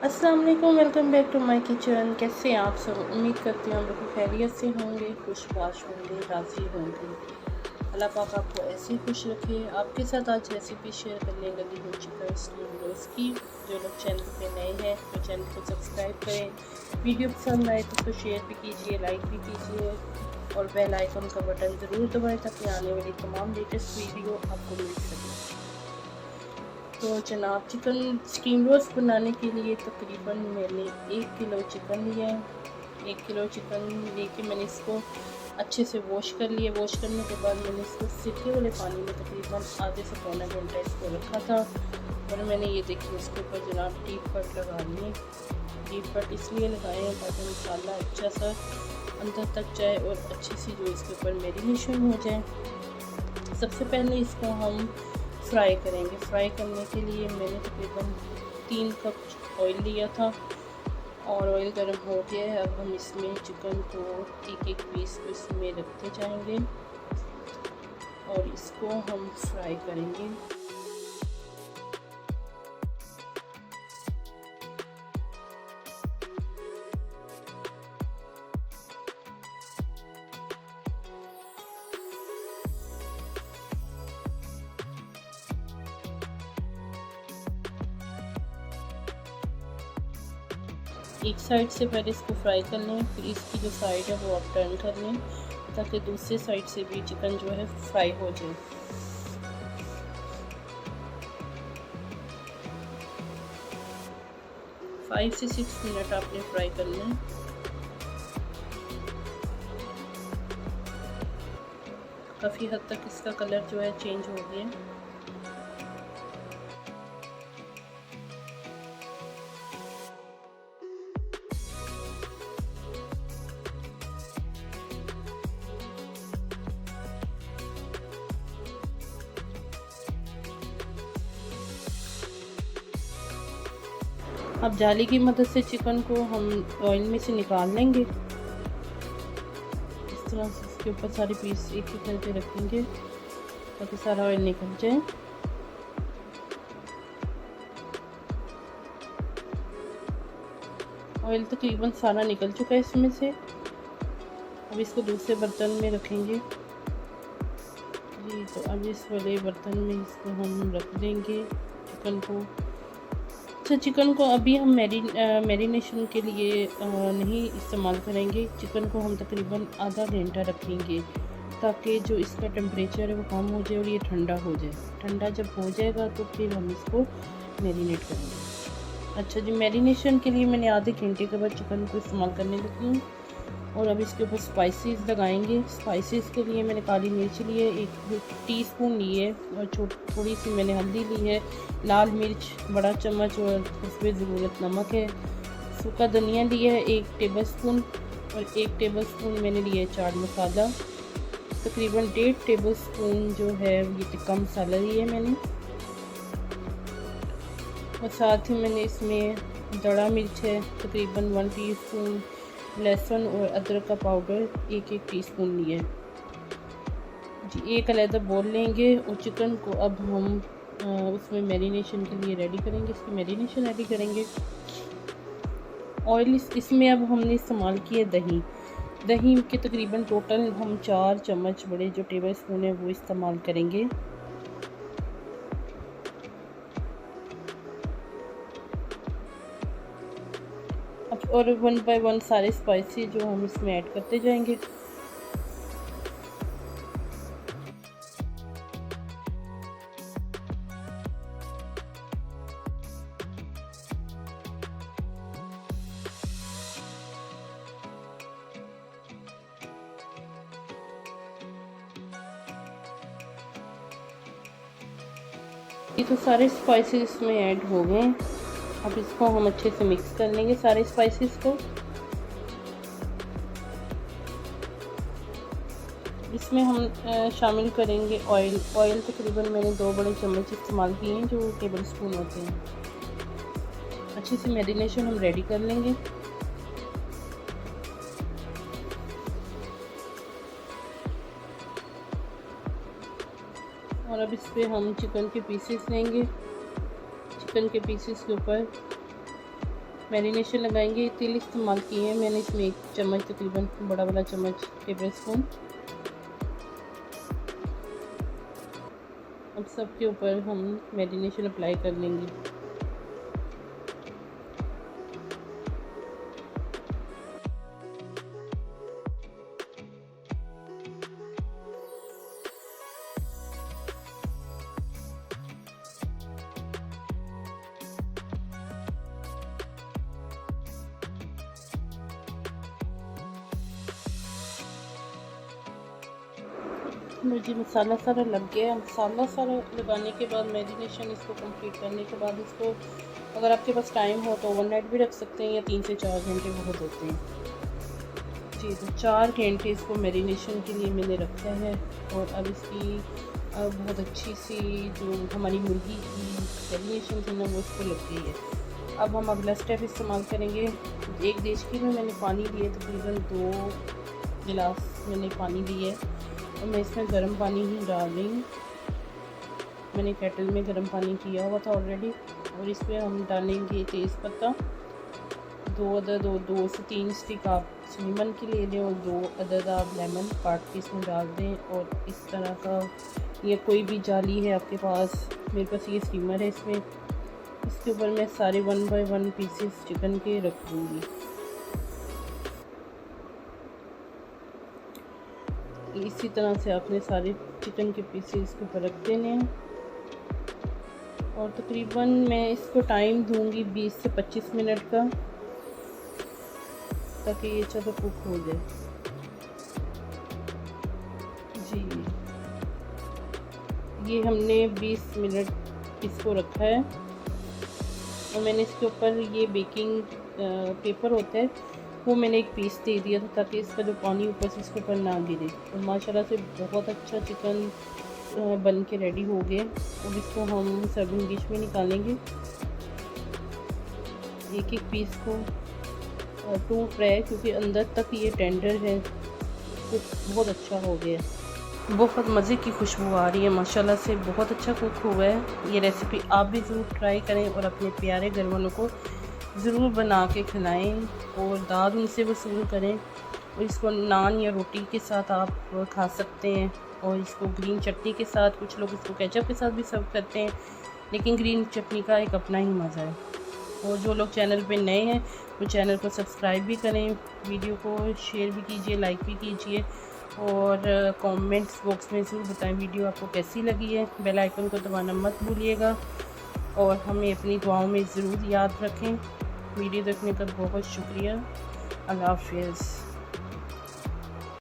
अस्सलाम वालेकुम, welcome back to my kitchen. कैसे हैं आप सब? उम्मीद करती हूँ हम लोग खैरियत से होंगे, खुशबाश होंगे, राज़ी होंगे। अल्लाह पाक आपको ऐसे ही खुश रखे। आपके साथ आज रेसिपी शेयर करने लगी हूँ चिकन स्टीम रोस्ट की। जो लोग चैनल पे नए हैं तो चैनल को सब्सक्राइब करें। वीडियो पसंद आए तो उसको शेयर भी कीजिए, लाइक भी कीजिए और बेल आइकन का बटन ज़रूर दबाएँ ताकि आने वाली तमाम लेटेस्ट वीडियो आपको मिल सके। तो जनाब, चिकन स्टीम रोस्ट बनाने के लिए तकरीबन मैंने 1 किलो चिकन लिया है। 1 किलो चिकन लेके मैंने इसको अच्छे से वॉश कर लिया। वॉश करने के बाद मैंने इसको सिरके वाले पानी में तकरीबन आधे से पौना घंटा इसको रखा था और मैंने ये देखिए इसके ऊपर जनाब डीप कट लगा लिए। डीप कट इसलिए लगाए हैं ताकि मसाला अच्छा सा अंदर तक जाए और अच्छी सी जो इसके ऊपर मैरिनेशन हो जाए। सबसे पहले इसको हम फ्राई करेंगे। फ्राई करने के लिए मैंने तकरीबन 3 कप ऑयल लिया था और ऑयल गर्म हो गया है। अब हम इसमें चिकन को एक एक पीस को इसमें रखते जाएंगे और इसको हम फ्राई करेंगे। एक साइड से पहले इसको फ्राई कर लें, फिर इसकी जो साइड है वो आप टर्न कर लें ताकि दूसरी साइड से भी चिकन जो है फ्राई हो जाए। फाइव से 6 मिनट आपने फ्राई करना है। काफ़ी हद तक इसका कलर जो है चेंज हो गया। अब जाली की मदद से चिकन को हम ऑयल में से निकाल लेंगे। इस तरह से इसके ऊपर सारे पीस एक एक करके रखेंगे ताकि सारा ऑयल निकल जाए। ऑयल तकरीबन सारा निकल चुका है इसमें से। अब इसको दूसरे बर्तन में रखेंगे जी। तो अब इस वाले बर्तन में इसको हम रख देंगे चिकन को। अच्छा, चिकन को अभी हम मैरिनेशन के लिए नहीं इस्तेमाल करेंगे। चिकन को हम तकरीबन आधा घंटा रखेंगे ताकि जो इसका टेम्परेचर है वो कम हो जाए और ये ठंडा हो जाए। ठंडा जब हो जाएगा तो फिर हम इसको मैरिनेट करेंगे। अच्छा जी, मैरिनेशन के लिए मैंने आधे घंटे के बाद चिकन को इस्तेमाल करने लगी हूँ और अब इसके ऊपर स्पाइसेस लगाएंगे। स्पाइसेस के लिए मैंने काली मिर्च ली है 1 टीस्पून ली है और थोड़ी सी मैंने हल्दी ली है, लाल मिर्च बड़ा चम्मच और उसमें ज़रूरत नमक है। सूखा धनिया लिया है 1 टेबलस्पून और 1 टेबलस्पून मैंने लिया है चाट मसाला। तकरीबन 1.5 टेबलस्पून जो है ये टिक्का मसाला लिया है मैंने और साथ ही मैंने इसमें दड़ा मिर्च है तकरीबन 1 टीस्पून, लहसुन और अदरक का पाउडर 1 टीस्पून लिया जी। एक अलग बोल लेंगे और चिकन को अब हम उसमें मैरिनेशन के लिए रेडी करेंगे। इसकी मैरिनेशन रेडी करेंगे। ऑयल इसमें अब हमने इस्तेमाल किया दही। दही के तकरीबन टोटल हम 4 चम्मच बड़े जो टेबल स्पून है वो इस्तेमाल करेंगे। और 1 बाय 1 सारे स्पाइसी जो हम इसमें ऐड करते जाएंगे। ये तो सारे स्पाइसेस इसमें ऐड हो गए। अब इसको हम अच्छे से मिक्स कर लेंगे सारे स्पाइसेस को। इसमें हम शामिल करेंगे ऑयल। ऑयल तकरीबन मैंने 2 बड़े चम्मच इस्तेमाल किए हैं जो टेबल स्पून होते हैं। अच्छे से मैरिनेशन हम रेडी कर लेंगे। और अब इस पर हम चिकन के पीसेस लेंगे। चिकन के पीसेस के ऊपर मैरिनेशन लगाएंगे। तेल इस्तेमाल किए हैं मैंने, इसमें 1 चम्मच तकरीबन, बड़ा वाला चम्मच, टेबल स्पून। अब सबके ऊपर हम मैरिनेशन अप्लाई कर लेंगे। मुझे मसाला सारा लग गया है। मसाला सारा लगाने के बाद, मैरिनेशन इसको कंप्लीट करने के बाद, इसको अगर आपके पास टाइम हो तो ओवरनाइट भी रख सकते हैं, या 3 से 4 घंटे बहुत होते हैं जी। तो 4 घंटे इसको मैरिनेशन के लिए मैंने रखा है। और अब इसकी बहुत अच्छी सी जो हमारी मुर्गी की मैरिनेशन थी ना, वो इसको लग गई है। अब हम अगला स्टेप इस्तेमाल करेंगे। 1 देचकी में मैंने पानी लिए, तकरीबन 2 गिलास मैंने पानी लिए, और मैं इसमें गर्म पानी ही डाल रही हूँ। मैंने केटल में गर्म पानी किया हुआ था ऑलरेडी। और इसमें हम डालेंगे तेज़ पत्ता, 2 अदद, 2 से 3 स्टिक आप लेमन की ले लें, और 2 अदद आप लेमन काट के इसमें डाल दें। और इस तरह का, या कोई भी जाली है आपके पास, मेरे पास ये स्टीमर है, इसमें इसके ऊपर मैं सारे 1 बाय 1 पीसेस चिकन के रख दूँगी। इसी तरह से आपने सारे चिकन के पीसेस इसके ऊपर रख देने हैं। और तकरीबन मैं इसको टाइम दूंगी 20 से 25 मिनट का, ताकि ये अच्छा तो कुक हो जाए जी। ये हमने 20 मिनट इसको रखा है। और मैंने इसके ऊपर ये बेकिंग पेपर होता है, वो मैंने एक पीस दे दिया था, ताकि इसका जो पानी ऊपर से इसके ऊपर ना गिरे। और माशाल्लाह से बहुत अच्छा चिकन बन के रेडी हो गया। अब इसको हम सर्विंग डिश में निकालेंगे। एक एक पीस को टूट रहा है, क्योंकि अंदर तक ये टेंडर है, तो बहुत अच्छा हो गया। बहुत मज़े की खुशबू आ रही है, माशाल्लाह से बहुत अच्छा कुक हुआ है। ये रेसिपी आप भी ज़रूर ट्राई करें, और अपने प्यारे घर वालों को ज़रूर बना के खिलाएं, और दाद उनसे वसूल करें। और इसको नान या रोटी के साथ आप खा सकते हैं, और इसको ग्रीन चटनी के साथ, कुछ लोग इसको केचप के साथ भी सर्व करते हैं, लेकिन ग्रीन चटनी का एक अपना ही मज़ा है। और जो लोग चैनल पे नए हैं, वो चैनल को सब्सक्राइब भी करें, वीडियो को शेयर भी कीजिए, लाइक भी कीजिए, और कमेंट्स बॉक्स में ज़रूर बताएं वीडियो आपको कैसी लगी है। बेल आइकन को दबाना मत भूलिएगा, और हमें अपनी दुआओं में ज़रूर याद रखें। वीडियो देखने का बहुत शुक्रिया। अल्लाह हाफ़िज़।